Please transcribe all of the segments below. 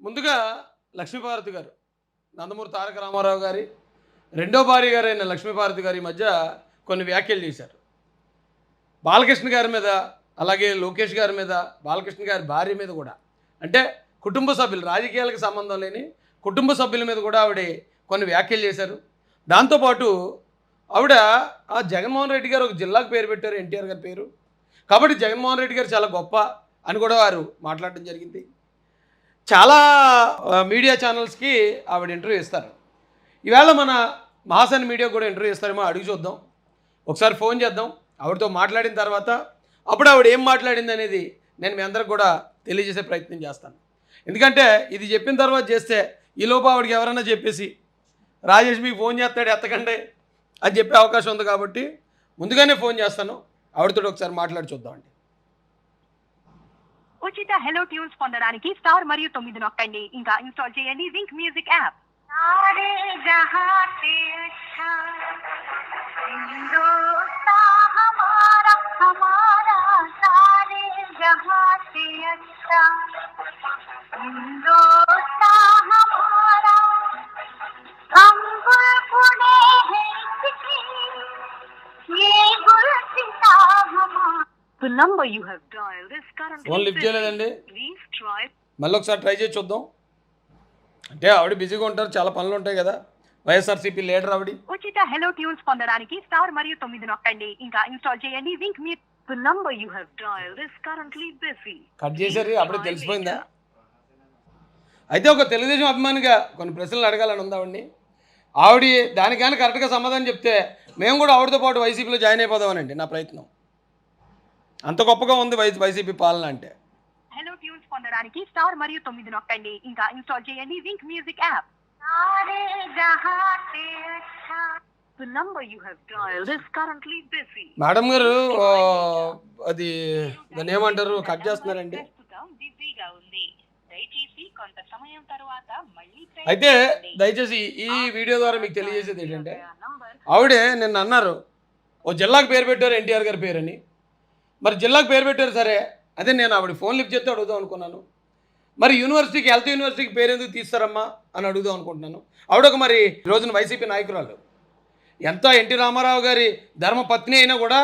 ముందుగా లక్ష్మీపార్వతి గారు, నందమూరి తారక రామారావు గారి రెండో భార్య గారైన లక్ష్మీపార్వతి గారి మధ్య కొన్ని వ్యాఖ్యలు చేశారు. బాలకృష్ణ గారి మీద, అలాగే లోకేష్ గారి మీద, బాలకృష్ణ గారి భార్య మీద కూడా, అంటే కుటుంబ సభ్యులు, రాజకీయాలకు సంబంధం లేని కుటుంబ సభ్యుల మీద కూడా ఆవిడ కొన్ని వ్యాఖ్యలు చేశారు. దాంతోపాటు ఆవిడ ఆ జగన్మోహన్ రెడ్డి గారు ఒక జిల్లాకు పేరు పెట్టారు, ఎన్టీఆర్ గారి పేరు, కాబట్టి జగన్మోహన్ రెడ్డి గారు చాలా గొప్ప అని కూడా వారు మాట్లాడడం జరిగింది. చాలా మీడియా ఛానల్స్కి ఆవిడ ఇంటర్వ్యూ ఇస్తారు. ఈవేళ మన మహాసన్ మీడియా కూడా ఇంటర్వ్యూ ఇస్తారేమో అడిగి చూద్దాం. ఒకసారి ఫోన్ చేద్దాం, ఆవిడతో మాట్లాడిన తర్వాత అప్పుడు ఆవిడ ఏం మాట్లాడింది అనేది నేను మీ అందరికి కూడా తెలియజేసే ప్రయత్నం చేస్తాను. ఎందుకంటే ఇది చెప్పిన తర్వాత చేస్తే ఈలోపు ఆవిడకి ఎవరైనా చెప్పేసి రాజేష్ మీకు ఫోన్ చేస్తాడు ఎత్తకండి అని చెప్పే అవకాశం ఉంది. కాబట్టి ముందుగానే ఫోన్ చేస్తాను, ఆవిడతో ఒకసారి మాట్లాడి చూద్దామండి. ఉచిత హెలో ట్యూన్స్ పొందడానికి స్టార్ మరియు 9 నొక్కండి. ఇంకా ఇన్స్టాల్ చేయండి wink music app. The number you have dialed is currently phone lift చేయలేదండి. Please try. మళ్ళీ ఒకసారి ట్రై చేసి చూద్దాం. అంటే ఆవిడ బిజీగా ఉంటారు, చాలా పనులు ఉంటాయి కదా. వైఎస్ఆర్సీపీ లీడర్ ఆవిడ. ఉచిత హెలో ట్యూన్స్ పొందడానికి స్టార్ మరియు 9 నొక్కండి. ఇంకా ఇన్స్టాల్ చేయండి wink music. The number you have dialed is currently busy. Cut చేశారు, అప్పుడే తెలిసిపోయిందా? అయితే ఒక తెలుగుదేశం అభిమానిగా కొన్ని ప్రశ్నలు అడగాలని ఉంది ఆవిడ్ని. ఆవిడ దానికైనా కరెక్ట్గా సమాధానం చెప్తే మేము కూడా ఆవిడతో పాటు వైసీపీలో జాయిన్ అయిపోదామనండి నా ప్రయత్నం. అంత గొప్పగా ఉంది వైసీపీ పాలన అంటే. హెలో ట్యూన్స్ పొందడానికి స్టార్ మరియు 9 నొక్కండి. ఇంకా ఇన్స్టాల్ చేయండి wink music app. The number you have dialed is currently busy. Madam గారు అది దాన్ని ఏమంటారు, కట్ చేస్తున్నారండి. అయితే దయచేసి ఈ వీడియో ద్వారా మీకు తెలియజేసేది ఏంటంటే, ఆవిడే నిన్న అన్నారు ఓ జిల్లాకు పేరు పెట్టారు ఎన్టీఆర్ గారి పేరని. మరి జిల్లాకు పేరు పెట్టారు సరే, అదే నేను ఆవిడ ఫోన్ లిఫ్ట్ చేస్తే అడుగుదాం అనుకున్నాను. మరి యూనివర్సిటీకి, హెల్త్ యూనివర్సిటీకి పేరు ఎందుకు తీస్తారమ్మా అని అడుగుదాం అనుకుంటున్నాను. ఆవిడ ఒక మరి ఈరోజున వైసీపీ నాయకురాలు, ఎంత ఎన్టీ రామారావు గారి ధర్మపత్ని అయినా కూడా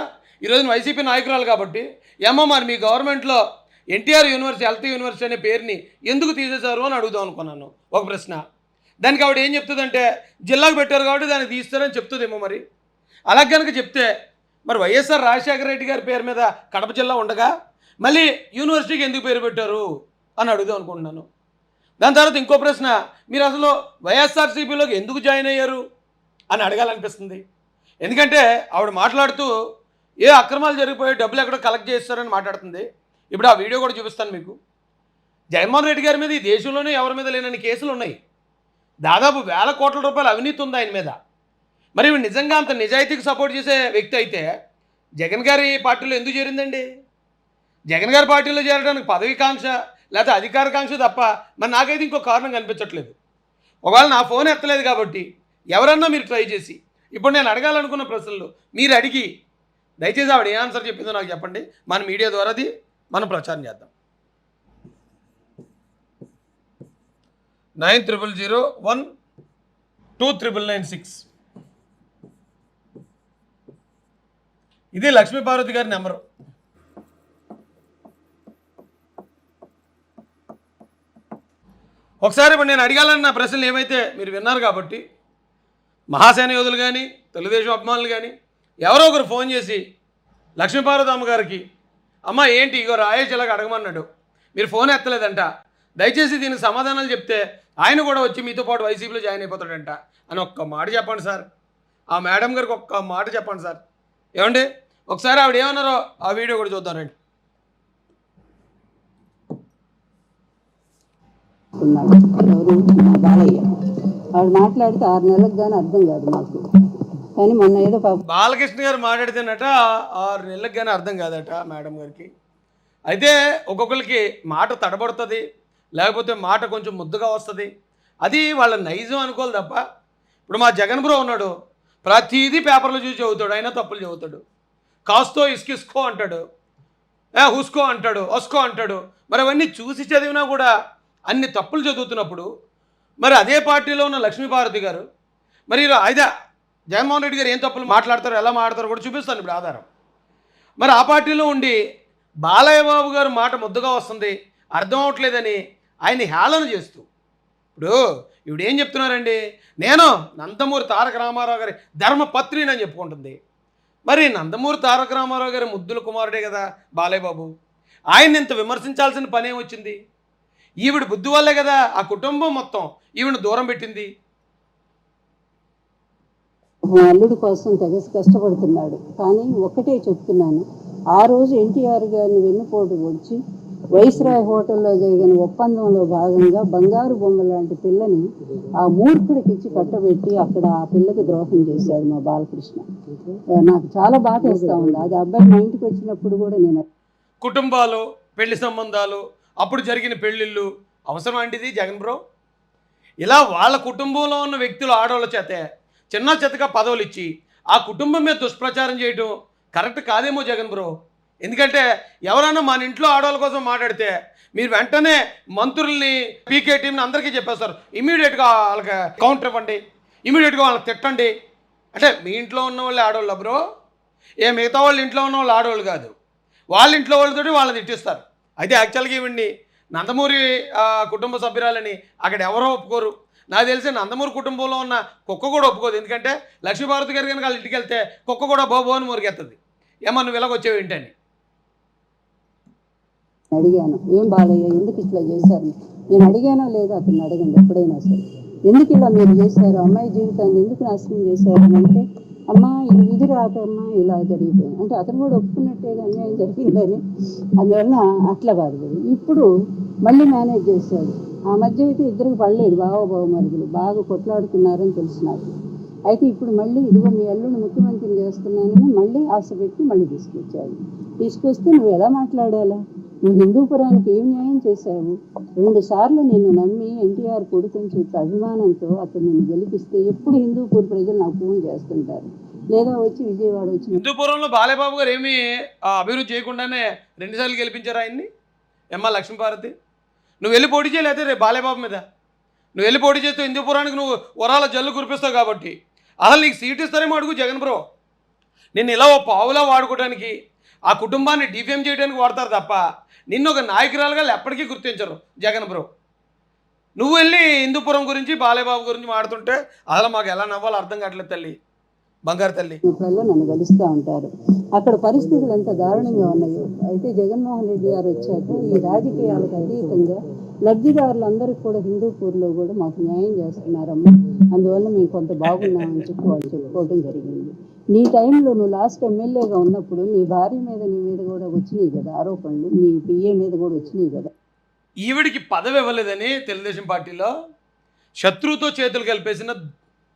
ఈరోజున వైసీపీ నాయకురాలు. కాబట్టి ఏమో మరి మీ గవర్నమెంట్లో ఎన్టీఆర్ యూనివర్సిటీ, హెల్త్ యూనివర్సిటీ అనే పేరుని ఎందుకు తీసేశారు అని అడుగుదాం అనుకున్నాను. ఒక ప్రశ్న. దానికి ఆవిడ ఏం చెప్తుందంటే, జిల్లాకు పెట్టారు కాబట్టి దాన్ని తీస్తారని చెప్తుందేమో. మరి అలా కనుక చెప్తే మరి వైఎస్ఆర్ రాజశేఖర రెడ్డి గారి పేరు మీద కడప జిల్లా ఉండగా మళ్ళీ యూనివర్సిటీకి ఎందుకు పేరు పెట్టారు అని అడుగుదాం అనుకుంటున్నాను. దాని తర్వాత ఇంకో ప్రశ్న, మీరు అసలు వైఎస్ఆర్సీపీలోకి ఎందుకు జాయిన్ అయ్యారు అని అడగాలనిపిస్తుంది. ఎందుకంటే ఆవిడ మాట్లాడుతూ ఏ అక్రమాలు జరిగిపోయి డబ్బులు ఎక్కడో కలెక్ట్ చేస్తారని మాట్లాడుతుంది. ఇప్పుడు ఆ వీడియో కూడా చూపిస్తాను మీకు. జగన్మోహన్ రెడ్డి గారి మీద ఈ దేశంలోనే ఎవరి మీద లేనన్ని కేసులు ఉన్నాయి. దాదాపు వేల కోట్ల రూపాయల అవినీతి ఉంది ఆయన మీద. మరి నిజంగా అంత నిజాయితీకి సపోర్ట్ చేసే వ్యక్తి అయితే జగన్ గారి పార్టీలో ఎందుకు చేరిందండి? జగన్ గారి పార్టీలో చేరడానికి పదవికాంక్ష లేకపోతే అధికారకాంక్ష తప్ప మరి నాకైతే ఇంకో కారణం కనిపించట్లేదు. ఒకవేళ నా ఫోన్ ఎత్తలేదు కాబట్టి ఎవరన్నా మీరు ట్రై చేసి ఇప్పుడు నేను అడగాలనుకున్న ప్రశ్నలు మీరు అడిగి దయచేసి ఆవిడ ఏ ఆన్సర్ చెప్పిందో నాకు చెప్పండి. మన మీడియా ద్వారా అది మనం ప్రచారం చేద్దాం. 9001299996 ఇది లక్ష్మీపార్వతి గారి నెంబరు. ఒకసారి ఇప్పుడు నేను అడగాలన్న ప్రశ్నలు ఏమైతే మీరు విన్నారు కాబట్టి మహాసేన యోధులు కానీ, తెలుగుదేశం అభిమానులు కానీ ఎవరో ఒకరు ఫోన్ చేసి లక్ష్మీపార్వతి అమ్మగారికి, అమ్మ ఏంటి ఇగో రాయేష్ ఇలాగ అడగమన్నాడు, మీరు ఫోన్ ఎత్తలేదంట, దయచేసి దీనికి సమాధానాలు చెప్తే ఆయన కూడా వచ్చి మీతో పాటు వైసీపీలో జాయిన్ అయిపోతాడంట అని ఒక్క మాట చెప్పండి సార్. ఆ మేడం గారికి ఒక్క మాట చెప్పండి సార్. ఏమండి ఒకసారి ఆవిడ ఏమన్నారో ఆ వీడియో కూడా చూద్దానండి. బాలయ్య ఆవిడ మాట్లాడితే 6 నెలలకు కానీ అర్థం కాదు మాకు. కానీ మొన్న ఏదో బాలకృష్ణ గారు మాట్లాడితేనట 6 నెలలకు కానీ అర్థం కాదట మేడం గారికి. అయితే ఒక్కొక్కరికి మాట తడబడుతుంది, లేకపోతే మాట కొంచెం ముద్దుగా వస్తుంది. అది వాళ్ళ నైజం అనుకోవాలి తప్ప. ఇప్పుడు మా జగన్ బ్రో ఉన్నాడు, ప్రతిదీ పేపర్లో చూసి చదువుతాడు, అయినా తప్పులు చదువుతాడు. కాస్తో ఇస్కిస్కో అంటాడు, హుస్కో అంటాడు, ఒస్కో అంటాడు. మరి అవన్నీ చూసి చదివినా కూడా అన్ని తప్పులు చదువుతున్నప్పుడు మరి అదే పార్టీలో ఉన్న లక్ష్మీపార్వతి గారు మరి అయితే జగన్మోహన్ రెడ్డి గారు ఏం తప్పులు మాట్లాడతారో ఎలా మాట్లాడతారో కూడా చూపిస్తాను ఇప్పుడు ఆధారం. మరి ఆ పార్టీలో ఉండి బాలయ్య బాబు గారు మాట ముద్దుగా వస్తుంది అర్థం అవట్లేదని ఆయన్ని హేళన చేస్తూ ఇప్పుడు ఇవిడు ఏం చెప్తున్నారండి, నేను నందమూరి తారక రామారావు గారి ధర్మపత్రిని అని చెప్పుకుంటుంది. మరి నందమూరి తారక రామారావు గారి ముద్దుల కుమారుడే కదా బాలయ్య బాబు, ఆయన్ని ఇంత విమర్శించాల్సిన పని ఏమొచ్చింది? ఈవిడ బుద్ధి వల్లే కదా ఆ కుటుంబం మొత్తం ఈవిడ దూరం పెట్టింది. మా అల్లుడి కోసం తెగ కష్టపడుతున్నాడు. కానీ ఒక్కటే చెప్తున్నాను, ఆ రోజు ఎన్టీఆర్ గారిని వెన్నుపోటు వచ్చి వైస్రాయ్ హోటల్లో జరిగిన ఒప్పందంలో భాగంగా బంగారు బొమ్మ లాంటి పిల్లని ఆ మూర్ఖుడికి ఇచ్చి కట్టబెట్టి అక్కడ ఆ పిల్లకి ద్రోహం చేశాడు మా బాలకృష్ణ. నాకు చాలా బాధ వేస్తూ ఉంది. అది అబ్బాయి మా ఇంటికి వచ్చినప్పుడు కూడా నేను కుటుంబాలు, పెళ్లి సంబంధాలు, అప్పుడు జరిగిన పెళ్ళిళ్ళు అవసరం అంటిది జగన్ బ్రో? ఇలా వాళ్ళ కుటుంబంలో ఉన్న వ్యక్తులు ఆడవాళ్ళ చేతే చిన్న చెత్తగా పదవులు ఇచ్చి ఆ కుటుంబం మీద దుష్ప్రచారం చేయడం కరెక్ట్ కాదేమో జగన్ బ్రో. ఎందుకంటే ఎవరైనా మన ఇంట్లో ఆడవాళ్ళ కోసం మాట్లాడితే మీరు వెంటనే మంత్రుల్ని, పీకే టీంని అందరికీ చెప్పేస్తారు, ఇమీడియట్గా వాళ్ళకి కౌంటర్ ఇవ్వండి, ఇమీడియట్గా వాళ్ళకి తిట్టండి. అంటే మీ ఇంట్లో ఉన్న వాళ్ళే ఆడవాళ్ళ బ్రో? మిగతా వాళ్ళ ఇంట్లో ఉన్న వాళ్ళు ఆడవాళ్ళు కాదు, వాళ్ళ ఇంట్లో వాళ్ళతోటి వాళ్ళని తిట్టిస్తారు. అయితే యాక్చువల్గా ఇవ్వండి నందమూరి కుటుంబ సభ్యురాలని అక్కడ ఎవరో ఒప్పుకోరు. నాకు తెలిసి నందమూరి కుటుంబంలో ఉన్న కుక్క కూడా ఒప్పుకోదు. ఎందుకంటే లక్ష్మీపార్వతి గారు కనుక వాళ్ళ ఇంటికి వెళ్తే కుక్క కూడా బోబో అని మురిగెత్తది, ఏమన్నా నువ్వు ఇలాగ వచ్చేవి ఏంటని. అడిగాను, ఏం బాలయ్య ఎందుకు ఇట్లా చేశారు? నేను అడిగానో లేదో అతను అడగండి ఎప్పుడైనా సరే, ఎందుకు ఇలా మీరు చేశారు, అమ్మాయి జీవితాన్ని ఎందుకు నాశనం చేశారు అని అంటే, అమ్మ ఇది విధి రాకమ్మా ఇలా జరిగిపోయింది అంటే అతను కూడా ఒప్పుకున్నట్టేగా అన్యాయం జరిగిందని. అందువల్ల అట్లా కాదు. ఇప్పుడు మళ్ళీ మేనేజ్ చేశాడు. ఆ మధ్య అయితే ఇద్దరికి పడలేదు, బావమరుదులు బాగా కొట్లాడుతున్నారని తెలుసు నాకు. అయితే ఇప్పుడు మళ్ళీ ఇదిగో మీ అల్లుని ముఖ్యమంత్రిని చేస్తున్నానని మళ్ళీ ఆశ పెట్టి మళ్ళీ తీసుకొచ్చాడు. తీసుకొస్తే నువ్వు ఎలా మాట్లాడాలా? నువ్వు హిందూపురానికి ఏం న్యాయం చేశావు? 2 సార్లు నిన్ను నమ్మి ఎన్టీఆర్ కొడుకుని చెప్పి అభిమానంతో అతను నిన్ను గెలిపిస్తే ఎప్పుడు హిందూపూర్ ప్రజలు నాకు ఫోన్ చేస్తుంటారు, లేదా వచ్చి విజయవాడ వచ్చి. హిందూపురంలో బాలయ్యబాబు గారు ఏమీ అభివృద్ధి చేయకుండానే 2 సార్లు గెలిపించారు ఆయన్ని. లక్ష్మీపార్వతి నువ్వు వెళ్ళి పోటీ చేయలేదే రేపు బాలయ్యబాబు మీద, నువ్వు వెళ్ళి పోటీ చేస్తే హిందూపురానికి నువ్వు వరాల జల్లు కురిపిస్తావు కాబట్టి అసలు నీకు సీట్ ఇస్తారేమో అడుగు జగన్ బ్రో. నిన్ను ఇలా ఓ పావులా వాడుకోవడానికి, ఆ కుటుంబాన్ని డిఫేమ్ చేయడానికి వాడతారు తప్ప నిన్ను ఒక నాయకురాలుగా ఎప్పటికీ గుర్తించరు జగన్ బ్రో. నువ్వు వెళ్ళి హిందూపురం గురించి బాలయ్యబాబు గురించి మాడుతుంటే అసలు మాకు ఎలా నవ్వాలో అర్థం కావట్లేదు తల్లి, బంగారు తల్లి. నన్ను కలుస్తూ ఉంటారు. అక్కడ పరిస్థితులు ఎంత దారుణంగా ఉన్నాయో. అయితే జగన్మోహన్ రెడ్డి గారు వచ్చాక ఈ రాజకీయాలకు అతీతంగా లబ్ధిదారులందరికీ కూడా హిందూపూర్లో కూడా మాకు న్యాయం చేస్తున్నారమ్మా, అందువల్ల మేము కొంత బాగున్నామని చెప్పి వాళ్ళు చెప్పుకోవడం జరిగింది. నీ టైంలో నువ్వు లాస్ట్ ఎమ్మెల్యేగా ఉన్నప్పుడు నీ భార్య మీద నీ మీద కూడా వచ్చినాయి కదా ఆరోపణలు, నీ పిఏ మీద కూడా వచ్చినాయి కదా. ఈవిడికి పదవి ఇవ్వలేదని తెలుగుదేశం పార్టీలో శత్రువుతో చేతులు కలిపేసిన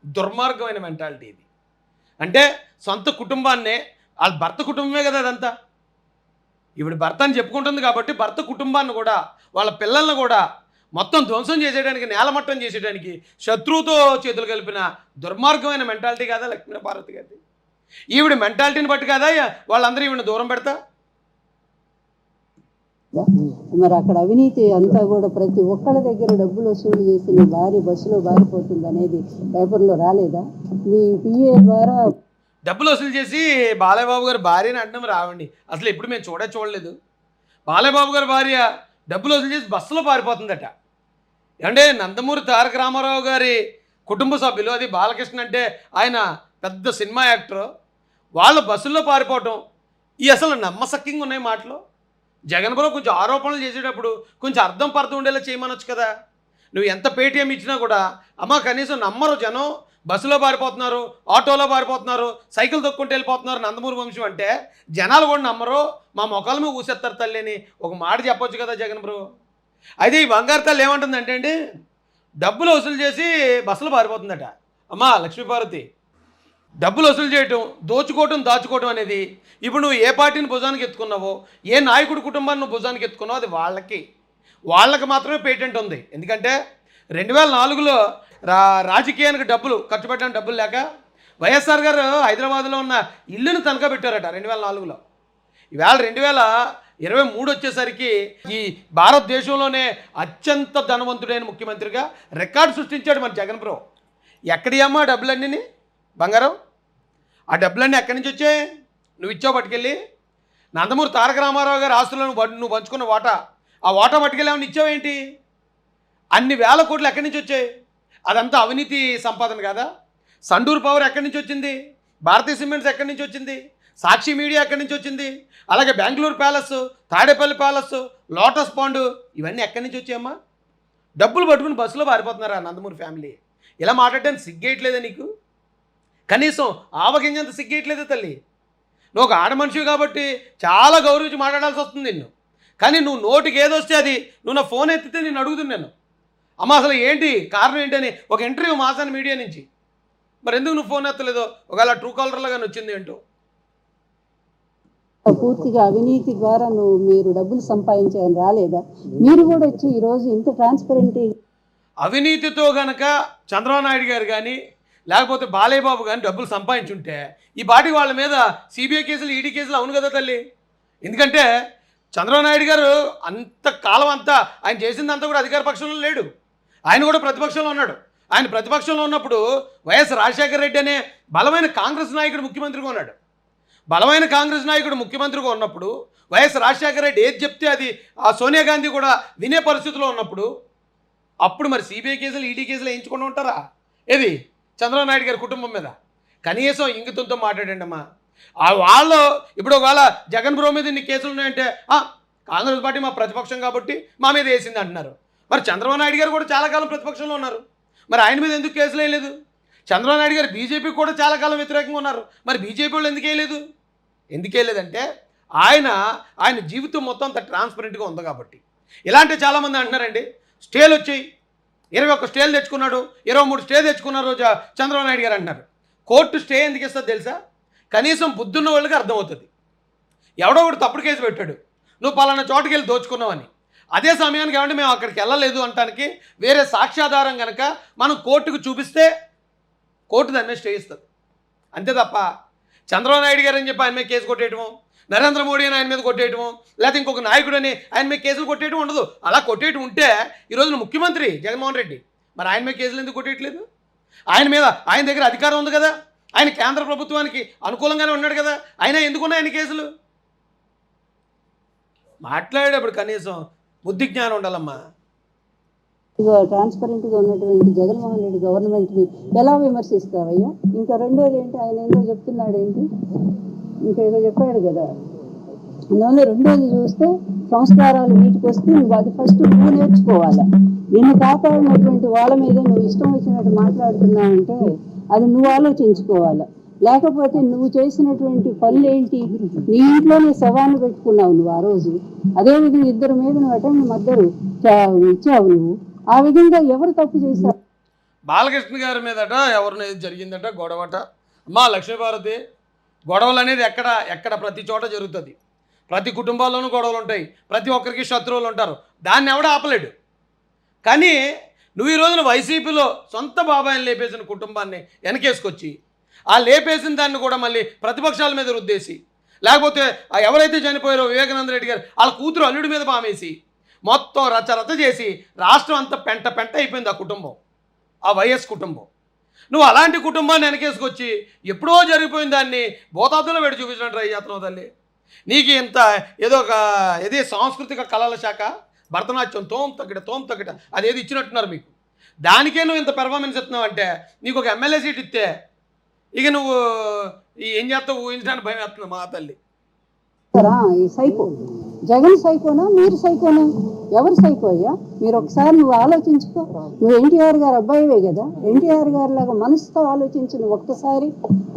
దుర్మార్గమైన మెంటాలిటీ ఇది. అంటే సొంత కుటుంబాన్నే, వాళ్ళ భర్త కుటుంబమే కదా అదంతా, ఈవిడ భర్త అని చెప్పుకుంటుంది కాబట్టి భర్త కుటుంబాన్ని కూడా వాళ్ళ పిల్లల్ని కూడా మొత్తం ధ్వంసం చేసేయడానికి, నేలమట్టం చేసేయడానికి శత్రువుతో చేతులు కలిపిన దుర్మార్గమైన మెంటాలిటీ కదా లక్ష్మీపార్వతి గారిది. ఈవిడ మెంటాలిటీని బట్టి కదా వాళ్ళందరూ ఈవిడ దూరం పెడతా. మరి అక్కడ అవినీతి అంతా కూడా ప్రతి ఒక్కళ్ళ దగ్గర డబ్బులు వసూలు చేసి నీ భార్య బస్సులో బారిపోతుంది అనేది పేపర్లో రాలేదా? నీ పిఏ ద్వారా డబ్బులు వసూలు చేసి బాలయ్యబాబు గారి భార్యని అంటాం రావండి, అసలు ఎప్పుడు మేము చూడలేదు. బాలయ్యబాబు గారి భార్య డబ్బులు వసూలు చేసి బస్సులో పారిపోతుందట. అంటే నందమూరి తారక రామారావు గారి కుటుంబ సభ్యులు, అది బాలకృష్ణ అంటే ఆయన పెద్ద సినిమా యాక్టర్, వాళ్ళ బస్సుల్లో పారిపోవటం ఈ అసలు నమ్మసక్యంగా ఉన్నాయి మాటలు. జగన్ బ్రో కొంచెం ఆరోపణలు చేసేటప్పుడు కొంచెం అర్థం పర్థం ఉండేలా చేయమనొచ్చు కదా. నువ్వు ఎంత పేటీఎం ఇచ్చినా కూడా అమ్మ కనీసం నమ్మరు జనం, బస్సులో పారిపోతున్నారు, ఆటోలో పారిపోతున్నారు, సైకిల్ తొక్కుంటూ వెళ్ళిపోతున్నారు నందమూరి వంశం అంటే జనాలు కూడా నమ్మరు, మా మొక్కల మీద ఊసేస్తారు తల్లి అని ఒక మాట చెప్పొచ్చు కదా జగన్ బ్రో. అయితే ఈ బంగారు తల్లి ఏమంటుందంటే అండి, డబ్బులు వసూలు చేసి బస్సులో పారిపోతుందట. అమ్మా లక్ష్మీపార్వతి, డబ్బులు వసూలు చేయటం, దోచుకోవటం, దాచుకోవటం అనేది ఇప్పుడు నువ్వు ఏ పార్టీని భుజానికి ఎత్తుకున్నావో, ఏ నాయకుడి కుటుంబాన్ని నువ్వు భుజానికి ఎత్తుకున్నావో అది వాళ్ళకి మాత్రమే పేటెంట్ ఉంది. ఎందుకంటే 2004లో రాజకీయానికి డబ్బులు ఖర్చు పెట్టడానికి డబ్బులు లేక వైఎస్ఆర్ గారు హైదరాబాద్లో ఉన్న ఇల్లును తనఖా పెట్టారట 2004లో. ఈవేళ 23 వచ్చేసరికి ఈ భారతదేశంలోనే అత్యంత ధనవంతుడైన ముఖ్యమంత్రిగా రికార్డు సృష్టించాడు మన జగన్ బ్రో. ఎక్కడి అమ్మా డబ్బులన్నీ బంగారం? ఆ డబ్బులన్నీ ఎక్కడి నుంచి వచ్చాయి? నువ్వు ఇచ్చావు పట్టుకెళ్ళి. నందమూరి తారక రామారావు గారి ఆస్తులను నువ్వు పంచుకున్న వాటా, ఆ వాటా పట్టుకెళ్ళామని ఇచ్చావేంటి? అన్ని వేల కోట్లు ఎక్కడి నుంచి వచ్చాయి? అదంతా అవినీతి సంపాదన కాదా? సండూర్ పవర్ ఎక్కడి నుంచి వచ్చింది? భారతీయ సిమెంట్స్ ఎక్కడి నుంచి వచ్చింది? సాక్షి మీడియా ఎక్కడి నుంచి వచ్చింది? అలాగే Bengaluru palace, Tadepalli palace, lotus pond, ఇవన్నీ ఎక్కడి నుంచి వచ్చాయమ్మా? డబ్బులు పట్టుకుని బస్సులో పారిపోతున్నారా నందమూరి ఫ్యామిలీ? ఇలా మాట్లాడడానికి సిగ్గేయట్లేదా నీకు? కనీసం ఆవగింజంత సిగ్గేయట్లేదా తల్లి? నువ్వు ఒక ఆడ మనిషివి కాబట్టి చాలా గౌరవించి మాట్లాడాల్సి వస్తుంది నిన్ను. కానీ నువ్వు నోటికి ఏదొస్తే అది నువ్వు నా ఫోన్ ఎత్తితే నేను అడుగుతున్నాను, అమ్మ అసలు ఏంటి కారణం ఏంటని ఒక ఇంటర్వ్యూ మాసాను మీడియా నుంచి. మరి ఎందుకు నువ్వు ఫోన్ ఎత్తలేదో? ఒకవేళ ట్రూ కాలర్లో కానీ వచ్చింది ఏంటో. పూర్తిగా అవినీతి ద్వారా మీరు డబ్బులు సంపాదించారని రాలేదా? మీరు కూడా వచ్చి ఈరోజు ఇంత ట్రాన్స్పరెంట్ అవినీతితో గనక చంద్రబాబు నాయుడు గారు కానీ లేకపోతే బాలయ్య బాబు కానీ డబ్బులు సంపాదించుంటే ఈ పార్టీ వాళ్ళ మీద సిబిఐ కేసులు, ఈడీ కేసులు అవును కదా తల్లి. ఎందుకంటే చంద్రబాబు నాయుడు గారు అంత కాలం అంతా ఆయన చేసిందంతా కూడా అధికార పక్షంలో లేడు, ఆయన కూడా ప్రతిపక్షంలో ఉన్నాడు. ఆయన ప్రతిపక్షంలో ఉన్నప్పుడు వైఎస్ రాజశేఖర రెడ్డి అనే బలమైన కాంగ్రెస్ నాయకుడు ముఖ్యమంత్రిగా ఉన్నాడు. బలమైన కాంగ్రెస్ నాయకుడు ముఖ్యమంత్రిగా ఉన్నప్పుడు వైఎస్ రాజశేఖర రెడ్డి ఏది చెప్తే అది ఆ సోనియా గాంధీ కూడా వినే పరిస్థితిలో ఉన్నప్పుడు అప్పుడు మరి సిబిఐ కేసులు, ఈడీ కేసులు వేయించుకుంటూ ఉంటారా? ఏది చంద్రబాబు నాయుడు గారి కుటుంబం మీద కనీసం ఇంగితంతో మాట్లాడండి అమ్మా. ఆ వాళ్ళు ఇప్పుడు ఒకవేళ జగన్ బ్రో మీద ఇన్ని కేసులు ఉన్నాయంటే కాంగ్రెస్ పార్టీ మా ప్రతిపక్షం కాబట్టి మా మీద వేసింది అంటున్నారు. మరి చంద్రబాబు నాయుడు గారు కూడా చాలా కాలం ప్రతిపక్షంలో ఉన్నారు, మరి ఆయన మీద ఎందుకు కేసులు వేయలేదు? చంద్రబాబు నాయుడు గారు బీజేపీ కూడా చాలా కాలం వ్యతిరేకంగా ఉన్నారు, మరి బీజేపీ వాళ్ళు ఎందుకు వేయలేదు? ఎందుకు వేయలేదంటే ఆయన జీవితం మొత్తం అంత ట్రాన్స్పరెంట్గా ఉంది కాబట్టి. ఇలాంటి చాలామంది అంటున్నారండి, స్టేలు వచ్చాయి, 21 స్టేలు తెచ్చుకున్నాడు, 23 స్టే తెచ్చుకున్నారు చంద్రబాబు నాయుడు గారు అంటున్నారు. కోర్టు స్టే ఎందుకు ఇస్తుంది తెలుసా? కనీసం బుద్ధున్న వాళ్ళకి అర్థమవుతుంది. ఎవడో ఒకటి తప్పుడు కేసు పెట్టాడు, నువ్వు పలానా చోటుకి వెళ్ళి దోచుకున్నావని. అదే సమయానికి ఏమంటే మేము అక్కడికి వెళ్ళలేదు అనటానికి వేరే సాక్ష్యాధారం కనుక మనం కోర్టుకు చూపిస్తే కోర్టు దాని మీద స్టే ఇస్తుంది. అంతే తప్ప చంద్రబాబు నాయుడు గారు అని చెప్పి ఆయన మీద కేసు కొట్టేయటము, నరేంద్ర మోడీ అని ఆయన మీద కొట్టేయటము, లేకపోతే ఇంకొక నాయకుడు అని ఆయన మీద కేసులు కొట్టేయటం ఉండదు. అలా కొట్టేయటం ఉంటే ఈరోజు ముఖ్యమంత్రి జగన్మోహన్ రెడ్డి మరి ఆయన మీద కేసులు ఎందుకు కొట్టేయట్లేదు? ఆయన దగ్గర అధికారం ఉంది కదా, ఆయన కేంద్ర ప్రభుత్వానికి అనుకూలంగానే ఉన్నాడు కదా, అయినా ఎందుకున్నాయి ఆయన కేసులు? మాట్లాడేటప్పుడు కనీసం బుద్ధి జ్ఞానం ఉండాలమ్మా. ట్రాన్స్పరెంట్గా ఉన్నటువంటి జగన్మోహన్ రెడ్డి గవర్నమెంట్ని ఎలా విమర్శిస్తావయ్యా? ఇంకా రెండోది ఏంటి, ఆయన ఏదో చెప్తున్నాడు ఏంటి, ఇంకేదో చెప్పాడు కదా. అందువల్ల రెండోది చూస్తే సంస్కారాలు వీటికి వస్తే నువ్వు అది ఫస్ట్ నువ్వు నేర్చుకోవాలా. నిన్ను కాపాడినటువంటి వాళ్ళ మీద నువ్వు ఇష్టం వచ్చినట్టు మాట్లాడుతున్నావంటే అది నువ్వు ఆలోచించుకోవాలా. లేకపోతే నువ్వు చేసినటువంటి పనులు ఏంటి? నీ ఇంట్లోనే శవాన్ని పెట్టుకున్నావు నువ్వు ఆ రోజు. అదేవిధంగా ఇద్దరు మీద నువ్వు అటెండ్ మద్దరు ఇచ్చావు నువ్వు. ఆ విధంగా ఎవరు తప్పు చేశారు? బాలకృష్ణ గారి మీదట ఎవరిని జరిగిందట గొడవట. అమ్మా లక్ష్మీభారతి, గొడవలు అనేది ఎక్కడ ప్రతి చోట జరుగుతుంది. ప్రతి కుటుంబాల్లోనూ గొడవలు ఉంటాయి, ప్రతి ఒక్కరికి శత్రువులు ఉంటారు, దాన్ని ఎవడ ఆపలేడు. కానీ నువ్వు ఈ రోజున వైసీపీలో సొంత బాబాయిని లేపేసిన కుటుంబాన్ని వెనకేసుకొచ్చి ఆ లేపేసిన దాన్ని కూడా మళ్ళీ ప్రతిపక్షాల మీద రుద్దేసి, లేకపోతే ఎవరైతే చనిపోయారో వివేకానంద రెడ్డి గారు వాళ్ళ కూతురు అల్లుడి మీద పామేసి మొత్తం రచ్చరచ్చ చేసి రాష్ట్రం అంతా పెంట అయిపోయింది ఆ కుటుంబం, ఆ వైఎస్ కుటుంబం. నువ్వు అలాంటి కుటుంబాన్ని వెనకేసుకొచ్చి ఎప్పుడో జరిగిపోయిన దాన్ని భూతాతులో పెట్టి చూపించడం ట్రై చేస్తున్నావు తల్లి. నీకు ఇంత ఏదో ఒక సాంస్కృతిక కళల శాఖ భరతనాట్యం తోం తగ్గట అదేది ఇచ్చినట్టున్నారు మీకు, దానికే నువ్వు ఇంత పెర్ఫార్మెన్స్ ఇస్తున్నావు అంటే నీకు ఒక ఎమ్మెల్యే సీట్ ఇస్తే ఇక నువ్వు ఏం చేస్తావు ఊహించడానికి భయం వేస్తుంది మా తల్లి. ఈ సైకో జగన్ సైకోనా మీరు సైకోనా? ఎవరు సైకో అయ్యా? మీరు ఒకసారి నువ్వు ఆలోచించుకో. నువ్వు ఎన్టీఆర్ గారు అబ్బాయివే కదా, ఎన్టీఆర్ గారి లాగా మనసుతో ఆలోచించు నువ్వు ఒక్కసారి.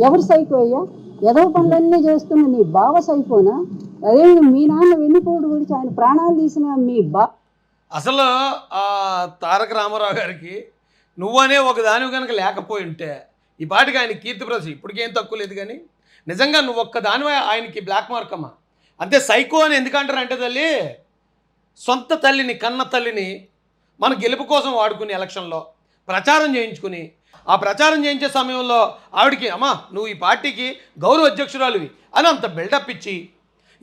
ఎవరు సైకో అయ్యా? ఏదో పనులన్నీ చేస్తున్న నీ బావ సైకోనా? అదే మీ నాన్న వెన్నుపోటు గురించి ఆయన ప్రాణాలు తీసిన మీ అసలు ఆ తారక రామారావు గారికి నువ్వనే ఒక దానివి కనుక లేకపోయి ఉంటే ఈ పాటికి ఆయన కీర్తి ప్రసి ఇప్పటికేం తక్కువ లేదు. కానీ నిజంగా నువ్వు ఒక్క దానివే ఆయనకి బ్లాక్ మార్క్ అమ్మా. అంతే సైకో అని ఎందుకంటారంటే తల్లి, సొంత తల్లిని కన్న తల్లిని మన గెలుపు కోసం వాడుకుని ఎలక్షన్లో ప్రచారం చేయించుకుని ఆ ప్రచారం చేయించే సమయంలో ఆవిడికి అమ్మా నువ్వు ఈ పార్టీకి గౌరవ అధ్యక్షురాలివి అని అంత బిల్డప్ ఇచ్చి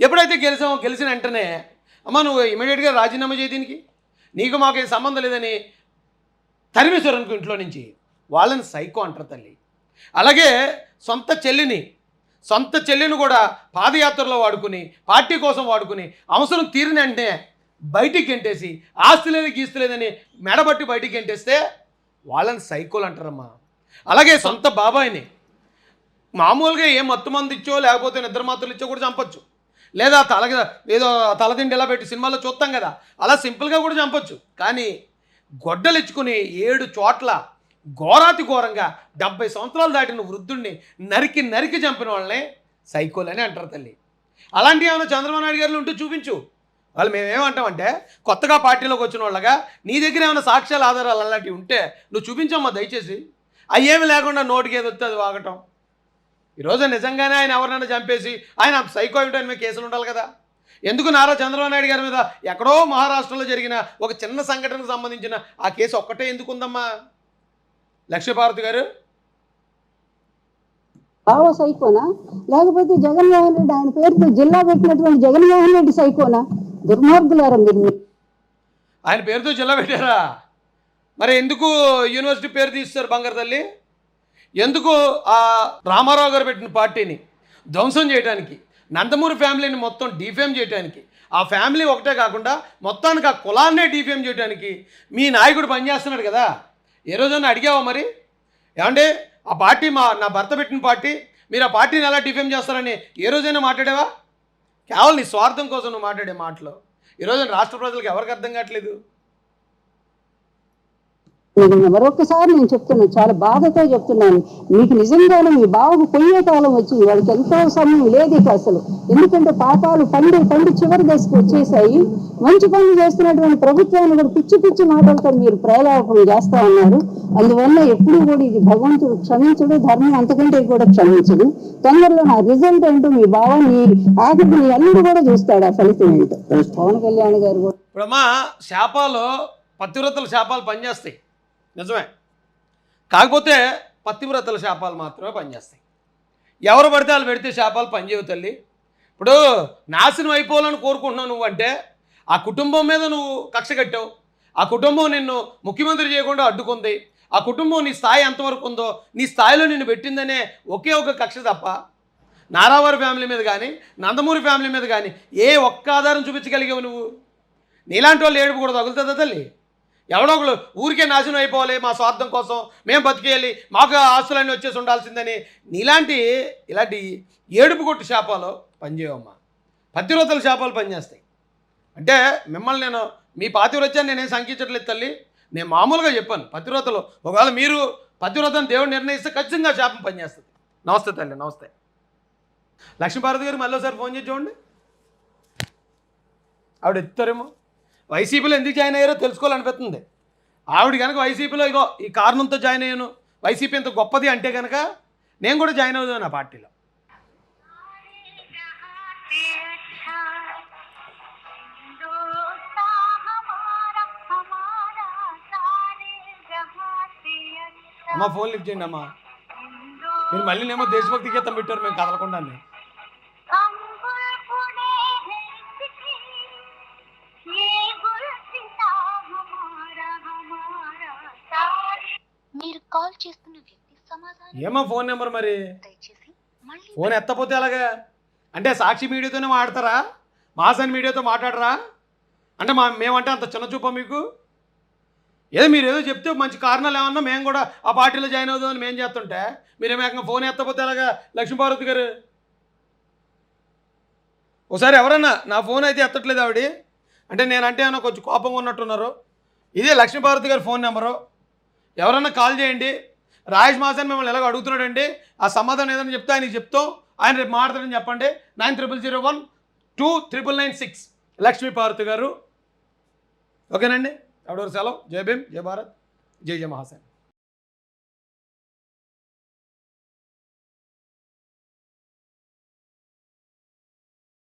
ఎప్పుడైతే గెలిచిన వెంటనే అమ్మ నువ్వు ఇమీడియట్గా రాజీనామా చేయి, దీనికి నీకు మాకు ఏం సంబంధం లేదని తరిమేశారు అనుకో ఇంట్లో నుంచి, వాళ్ళని సైకో అంటారు తల్లి. అలాగే సొంత చెల్లిని కూడా పాదయాత్రలో వాడుకుని, పార్టీ కోసం వాడుకుని, అవసరం తీరిన వెంటనే బయటికి గెంటేసి, ఆస్తి లేదు గీస్తు లేదని మెడబట్టి బయటికి గెంటేస్తే వాళ్ళని సైకోలు అంటారమ్మా. అలాగే సొంత బాబాయిని మామూలుగా ఏం మత్తు మంది ఇచ్చో లేకపోతే నిద్ర మాత్రలు ఇచ్చో కూడా చంపొచ్చు, లేదా ఏదో తలదిండి ఎలా పెట్టి సినిమాలో చూస్తాం కదా, అలా సింపుల్గా కూడా చంపొచ్చు. కానీ గొడ్డలు ఇచ్చుకుని 7 చోట్ల ఘోరాతి ఘోరంగా 70 సంవత్సరాలు దాటిన వృద్ధుడిని నరికి చంపిన వాళ్ళని సైకోలు అని అంటారు తల్లి. అలాంటివి ఏమైనా చంద్రబాబు నాయుడు గారిలో ఉంటే చూపించు. వాళ్ళు మేమేమంటామంటే కొత్తగా పార్టీలోకి వచ్చిన వాళ్ళగా నీ దగ్గర ఏమైనా సాక్ష్యాలు ఆధారాలు అలాంటివి ఉంటే నువ్వు చూపించమ్మా దయచేసి. అవి ఏమి లేకుండా నోటికి ఏది వస్తే అది వాగటం. ఈరోజు నిజంగానే ఆయన ఎవరినైనా చంపేసి ఆయన సైకో ఉంటే ఆయన మీద కేసులు ఉండాలి కదా. ఎందుకు నారా చంద్రబాబు నాయుడు గారి మీద ఎక్కడో మహారాష్ట్రలో జరిగిన ఒక చిన్న సంఘటనకు సంబంధించిన ఆ కేసు ఒక్కటే ఎందుకు ఉందమ్మా లక్ష్మీపార్వతి గారు? బావ సైకోనా, లేకపోతే జగన్మోహన్ రెడ్డి ఆయన పేరుతో జిల్లా పెట్టినటువంటి జగన్మోహన్ రెడ్డి సైకోనా? దుర్మార్గులారా మీరు. ఆయన పేరుతో జిల్లా పెట్టారా? మరి ఎందుకు యూనివర్సిటీ పేరు తీస్తారు బంగారు తల్లి? ఎందుకు ఆ రామారావు గారు పెట్టిన పార్టీని ధ్వంసం చేయడానికి, నందమూరి ఫ్యామిలీని మొత్తం డిఫేమ్ చేయడానికి, ఆ ఫ్యామిలీ ఒకటే కాకుండా మొత్తానికి ఆ కులాన్నే డిఫేమ్ చేయడానికి మీ నాయకుడు పనిచేస్తున్నాడు కదా. ఏ రోజైనా అడిగావా మరి? ఏమంటే ఆ పార్టీ నా భర్త పెట్టిన పార్టీ, మీరు ఆ పార్టీని ఎలా డిఫేమ్ చేస్తారని ఏ రోజైనా మాట్లాడావా? కేవలం నీ స్వార్థం కోసం నువ్వు మాట్లాడే మాటలు ఈరోజు రాష్ట్ర ప్రజలకు ఎవరికి అర్థం కావట్లేదు. మరొకసారి నేను చెప్తున్నాను, చాలా బాధతో చెప్తున్నాను, మీకు నిజంగానే మీ బావకు పొయ్యే కాలం వచ్చింది. వాడికి ఎంతో సమయం లేదు ఇక అసలు. ఎందుకంటే పాపాలు పండి చివరి దశకు వచ్చేసాయి. మంచి పనులు చేస్తున్నటువంటి ప్రభుత్వాన్ని కూడా పిచ్చి మాటలతో మీరు ప్రేలాపన చేస్తా ఉన్నారు. అందువల్ల ఎప్పుడు కూడా ఇది భగవంతుడు క్షమించడు, ధర్మం అంతకంటే కూడా క్షమించడు. తొందరలో నా రిజల్ట్ ఏంటో మీ బావని ఆఖరికి మీ అల్లుడు కూడా చూస్తాడు, ఆ ఫలితం ఏంటో. పవన్ కళ్యాణ్ గారు కూడా ఇప్పుడమ్మా శాపాలు, పతివ్రతల శాపాలు పనిచేస్తాయి నిజమే, కాకపోతే పతివ్రతల శాపాలు మాత్రమే పనిచేస్తాయి. ఎవరు పడితే వాళ్ళు పెడితే శాపాలు పనిచేయవు తల్లి. ఇప్పుడు నాశనం అయిపోవాలని కోరుకుంటున్నావు నువ్వు అంటే ఆ కుటుంబం మీద నువ్వు కక్ష కట్టావు, ఆ కుటుంబం నిన్ను ముఖ్యమంత్రి చేయకుండా అడ్డుకుంది, ఆ కుటుంబం నీ స్థాయి ఎంతవరకు ఉందో నీ స్థాయిలో నిన్ను పెట్టిందనే ఒకే ఒక కక్ష తప్ప నారావారి ఫ్యామిలీ మీద కానీ నందమూరి ఫ్యామిలీ మీద కానీ ఏ ఒక్క ఆధారం చూపించగలిగావు నువ్వు? నీలాంటి వాళ్ళు ఏడుపు కూడా తగులుతుందా తల్లి? ఎవడో ఒకళ్ళు ఊరికే నాశనం అయిపోవాలి, మా స్వార్థం కోసం మేము బతికేయాలి, మాకు ఆస్తులన్నీ వచ్చేసి ఉండాల్సిందని ఇలాంటి ఏడుపు కొట్టు శాపాలు పనిచేయవమ్మా. పతివ్రతల శాపాలు పనిచేస్తాయి. అంటే మిమ్మల్ని నేను మీ పాతివ్రత్యాన్ని నేనేం సంకించట్లేదు తల్లి, నేను మామూలుగా చెప్పాను. పతివ్రతలు ఒకవేళ మీరు పతివ్రతను దేవుడు నిర్ణయిస్తే ఖచ్చితంగా శాపం పనిచేస్తుంది. నమస్తే తల్లి, నమస్తే. లక్ష్మీపార్వతి గారు మళ్ళీసారి ఫోన్ చేసి చూడండి, ఆవిడ ఎత్తారేమో. వైసీపీలో ఎందుకు జాయిన్ అయ్యారో తెలుసుకోవాలనిపిస్తుంది. ఆవిడ కనుక వైసీపీలో ఇగో ఈ కారణంతో జాయిన్ అయ్యాను, వైసీపీ ఎంత గొప్పది అంటే కనుక నేను కూడా జాయిన్ అవుతాను ఆ పార్టీలో. అమ్మ ఫోన్ లిఫ్ట్ చేయండి అమ్మా. మీరు మళ్ళీ నేమో దేశభక్తి గీతం పెట్టారు మేము కదలకుండానే. మీరు కాల్ చేస్తున్న వ్యక్తి సమాధానం ఏమో ఫోన్ నెంబర్ మరి ఫోన్ ఎత్తపోతే అలాగా అంటే సాక్షి మీడియాతోనే మాట్లాడతారా, మాసన్ మీడియాతో మాట్లాడరా? అంటే మేమంటే అంత చిన్న చూపా మీకు? ఏదో మీరు ఏదో చెప్తే మంచి కారణాలు ఏమన్నా మేము కూడా ఆ పార్టీలో జాయిన్ అవుదామని మేము చేస్తుంటే మీరేమో ఏకంగా ఫోన్ ఎత్తపోతే అలాగా లక్ష్మీపార్వతి గారు? ఒకసారి ఎవరన్నా నా ఫోన్ అయితే ఎత్తట్లేదు ఆవిడ అంటే నేనంటే ఏమన్నా కొంచెం కోపంగా ఉన్నట్టున్నారు. ఇదే లక్ష్మీపార్వతి గారి ఫోన్ నెంబరు, ఎవరన్నా కాల్ చేయండి. రాజేష్ మాసన్ మిమ్మల్ని ఎలాగో అడుగుతున్నాడండి, ఆ సమాధానం ఏదైనా చెప్తే ఆయనకి చెప్తాం, ఆయన రేపు మాట్లాడని చెప్పండి. 90012996 లక్ష్మీపార్వతి గారు. ఓకేనండి, ఎవడెవరు సెలవు. జై భీమ్, జై భారత్, జై జై మహాసేన్.